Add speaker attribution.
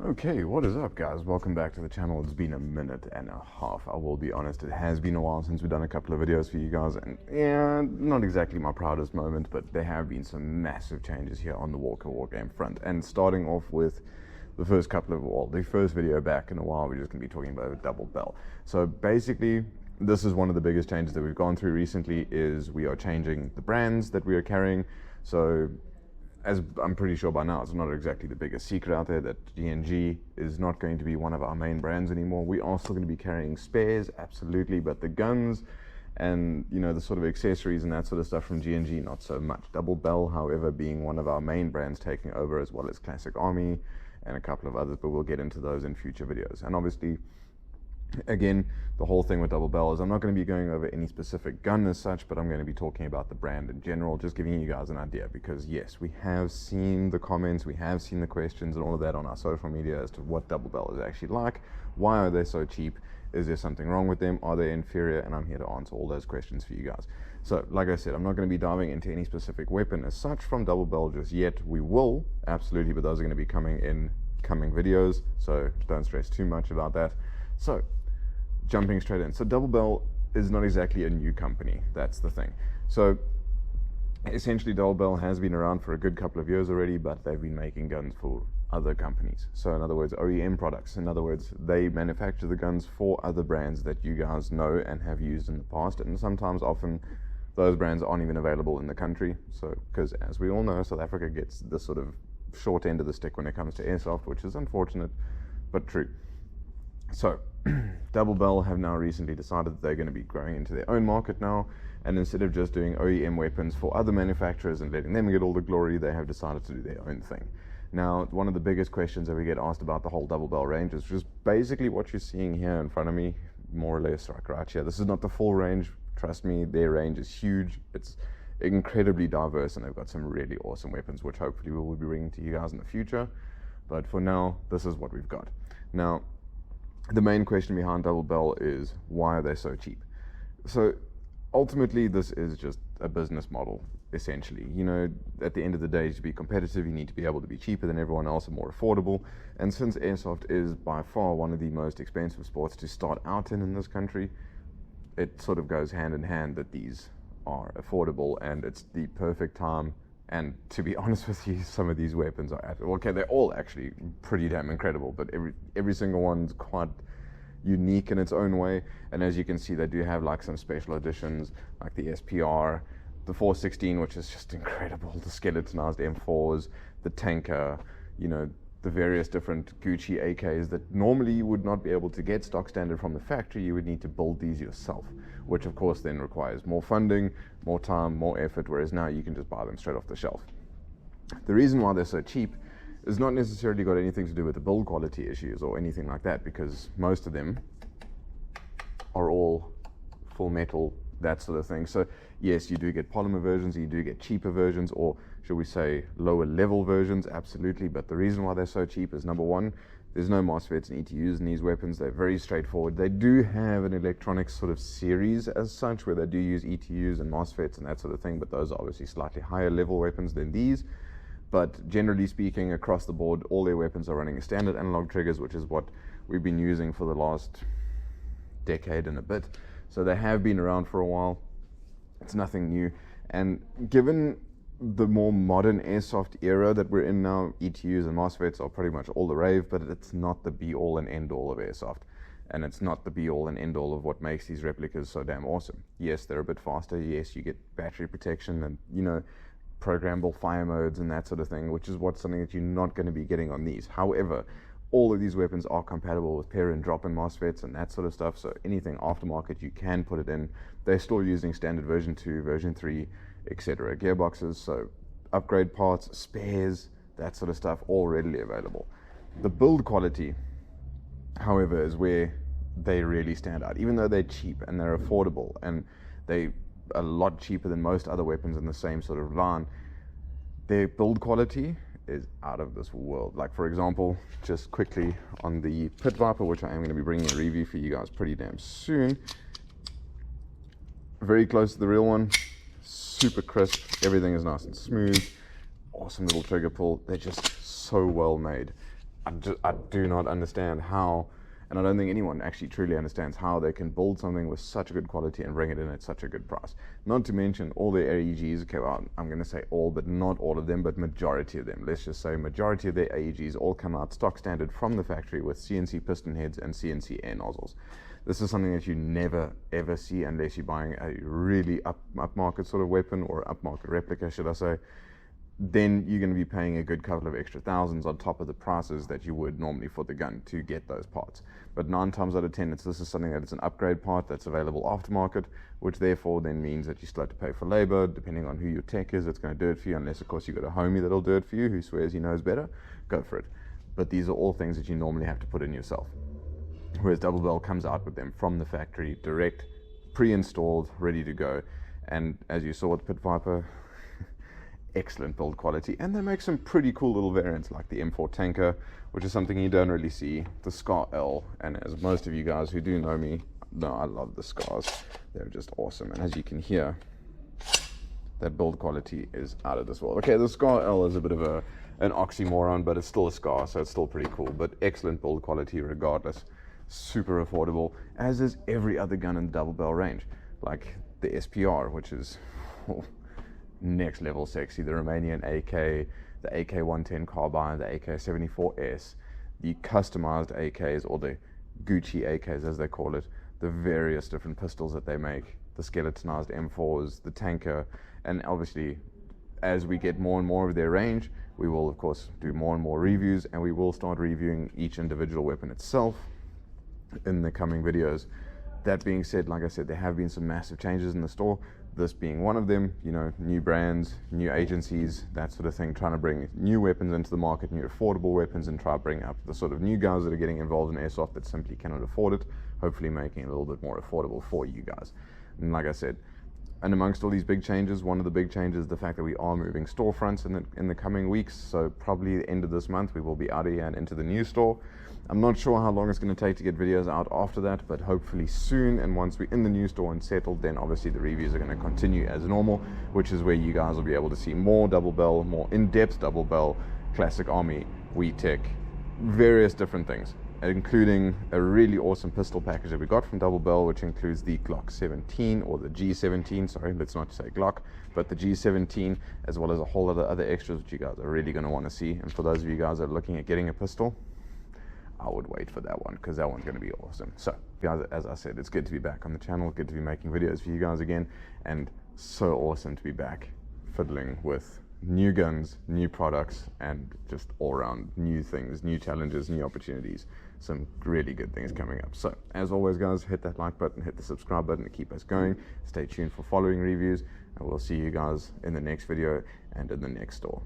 Speaker 1: Okay, what is up, guys? Welcome back to the channel. It's been a minute and a half. I will be honest, it has been a while since we've done a couple of videos for you guys, and yeah, not exactly my proudest moment, but there have been some massive changes here on the Walker Wargame front. And starting off with the first the first video back in a while, we're just going to be talking about Double Bell. So basically, this is one of the biggest changes that we've gone through recently, is we are changing the brands that we are carrying. So as I'm pretty sure by now, it's not exactly the biggest secret out there that G&G is not going to be one of our main brands anymore. We are still going to be carrying spares, absolutely, but the guns and, you know, the sort of accessories and that sort of stuff from G&G, not so much. Double Bell, however, being one of our main brands, taking over, as well as Classic Army and a couple of others, but we'll get into those in future videos. And obviously, again, the whole thing with Double Bell is I'm not going to be going over any specific gun as such, but I'm going to be talking about the brand in general, just giving you guys an idea, because yes, we have seen the comments, we have seen the questions and all of that on our social media as to what Double Bell is actually like. Why are they so cheap? Is there something wrong with them? Are they inferior? And I'm here to answer all those questions for you guys. So like I said, I'm not going to be diving into any specific weapon as such from Double Bell just yet. We will, absolutely, but those are going to be coming in coming videos, so don't stress too much about that. So jumping straight in. So Double Bell is not exactly a new company. That's the thing. So essentially Double Bell has been around for a good couple of years already, but they've been making guns for other companies. So in other words, OEM products. In other words, they manufacture the guns for other brands that you guys know and have used in the past. And sometimes, often, those brands aren't even available in the country. So, because as we all know, South Africa gets the sort of short end of the stick when it comes to airsoft, which is unfortunate, but true. So Double Bell have now recently decided that they're going to be growing into their own market now, and instead of just doing OEM weapons for other manufacturers and letting them get all the glory, they have decided to do their own thing. Now, one of the biggest questions that we get asked about the whole Double Bell range is just basically what you're seeing here in front of me, more or less, like right here. This is not the full range. Trust me, their range is huge. It's incredibly diverse, and they've got some really awesome weapons, which hopefully we will be bringing to you guys in the future. But for now, this is what we've got. Now, the main question behind Double Bell is, why are they so cheap? So ultimately, this is just a business model, essentially. You know, at the end of the day, to be competitive, you need to be able to be cheaper than everyone else and more affordable. And since airsoft is by far one of the most expensive sports to start out in this country, it sort of goes hand in hand that these are affordable, and it's the perfect time. And to be honest with you, some of these weapons are, okay, they're all actually pretty damn incredible, but every single one's quite unique in its own way. And as you can see, they do have like some special editions, like the SPR, the 416, which is just incredible, the skeletonized M4s, the Tanker, you know, the various different Gucci AKs that normally you would not be able to get stock standard from the factory. You would need to build these yourself, which of course then requires more funding, more time, more effort, whereas now you can just buy them straight off the shelf. The reason why they're so cheap is not necessarily got anything to do with the build quality issues or anything like that, because most of them are all full metal, that sort of thing. So yes, you do get polymer versions, you do get cheaper versions, or should we say lower level versions, absolutely. But the reason why they're so cheap is, number one, there's no MOSFETs and ETUs in these weapons. They're very straightforward. They do have an electronics sort of series as such, where they do use ETUs and MOSFETs and that sort of thing, but those are obviously slightly higher level weapons than these. But generally speaking, across the board, all their weapons are running standard analog triggers, which is what we've been using for the last decade and a bit. So they have been around for a while. It's nothing new. And given the more modern airsoft era that we're in now, ETUs and MOSFETs are pretty much all the rave, but it's not the be-all and end-all of airsoft. And it's not the be-all and end-all of what makes these replicas so damn awesome. Yes, they're a bit faster. Yes, you get battery protection and, you know, programmable fire modes and that sort of thing, which is something that you're not going to be getting on these. However, all of these weapons are compatible with pair and drop-in MOSFETs and that sort of stuff, so anything aftermarket you can put it in. They're still using standard version 2, version 3, etc. gearboxes, so upgrade parts, spares, that sort of stuff, all readily available. The build quality, however, is where they really stand out. Even though they're cheap and they're affordable and they're a lot cheaper than most other weapons in the same sort of line, their build quality is out of this world. Like, for example, just quickly on the Pit Viper, which I am going to be bringing a review for you guys pretty damn soon. Very close to the real one, super crisp, everything is nice and smooth, awesome little trigger pull. They're just so well made. I do not understand how, and I don't think anyone actually truly understands how they can build something with such a good quality and bring it in at such a good price. Not to mention all their AEGs, okay, well, I'm going to say all, but not all of them, but majority of them. Let's just say majority of their AEGs all come out stock standard from the factory with CNC piston heads and CNC air nozzles. This is something that you never ever see unless you're buying a really upmarket sort of weapon, or upmarket replica, should I say. Then you're going to be paying a good couple of extra thousands on top of the prices that you would normally for the gun to get those parts. But 9 times out of 10, this is something that it's an upgrade part that's available aftermarket, which therefore then means that you still have to pay for labor. Depending on who your tech is, it's going to do it for you, unless of course you've got a homie that'll do it for you who swears he knows better. Go for it. But these are all things that you normally have to put in yourself. Whereas Double Bell comes out with them from the factory, direct, pre-installed, ready to go. And as you saw with Pit Viper, excellent build quality, and they make some pretty cool little variants like the M4 Tanker, which is something you don't really see, the Scar L, and as most of you guys who do know me know, I love the Scars. They're just awesome, and as you can hear, that build quality is out of this world. Okay, the Scar L is a bit of an oxymoron, but it's still a Scar, so it's still pretty cool, but excellent build quality regardless. Super affordable, as is every other gun in the Double Bell range, like the SPR, which is next level sexy, the Romanian AK, the AK-110 carbine, the AK-74S, the customized AKs, or the Gucci AKs as they call it, the various different pistols that they make, the skeletonized M4s, the Tanker, and obviously as we get more and more of their range, we will of course do more and more reviews, and we will start reviewing each individual weapon itself in the coming videos. That being said, like I said, there have been some massive changes in the store, this being one of them. You know, new brands, new agencies, that sort of thing, trying to bring new weapons into the market, new affordable weapons, and try to bring up the sort of new guys that are getting involved in airsoft that simply cannot afford it, hopefully making it a little bit more affordable for you guys. And like I said, and amongst all these big changes, one of the big changes is the fact that we are moving storefronts in the coming weeks. So probably the end of this month, we will be out of here and into the new store. I'm not sure how long it's going to take to get videos out after that, but hopefully soon. And once we're in the new store and settled, then obviously the reviews are going to continue as normal, which is where you guys will be able to see more Double Bell, more in-depth Double Bell, Classic Army, WeTech, various different things, including a really awesome pistol package that we got from Double Bell, which includes the Glock 17, or the G17, sorry, let's not say Glock, but the G17, as well as a whole lot of other extras which you guys are really going to want to see. And for those of you guys that are looking at getting a pistol, I would wait for that one, because that one's going to be awesome. So guys, as I said, it's good to be back on the channel, good to be making videos for you guys again, and so awesome to be back fiddling with new guns, new products, and just all around new things, new challenges, new opportunities, some really good things coming up. So as always guys, hit that like button, hit the subscribe button to keep us going, stay tuned for following reviews, and we'll see you guys in the next video and in the next store.